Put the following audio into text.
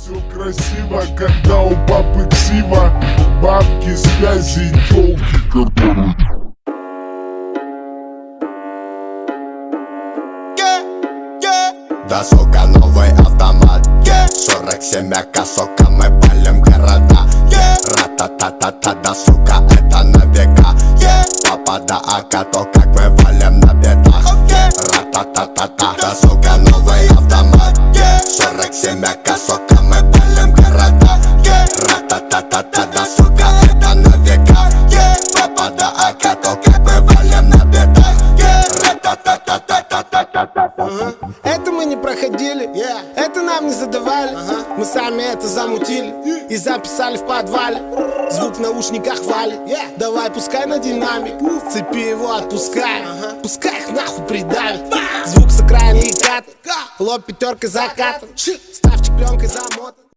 Все красиво, когда у папы ксива, бабки, связи, тёлки, которые... Да, сука, новый автомат, 47 АК, сука, мы палим города, ра-та-та-та-та, да, сука, это на века, папа, да, АК, то как мы валим на бедах, ра-та-та-та-та, да, сука, новый автомат, 47 АК, сука, мы палим города, ра-та-та-та-та, да, сука, это на века, папа, да, АК, то как мы валим на бедах, ра-та-та-та-та-та-та-та-та. Это мы не проходили, это нам не задавали, мы сами это замутили и записали в подвале. Звук в наушниках валит, давай пускай на динамик, цепи его отпускай, пускай их нахуй придавит. Звук с окраины и кат, лоб пятеркой закатан, ставчик пленкой замочен.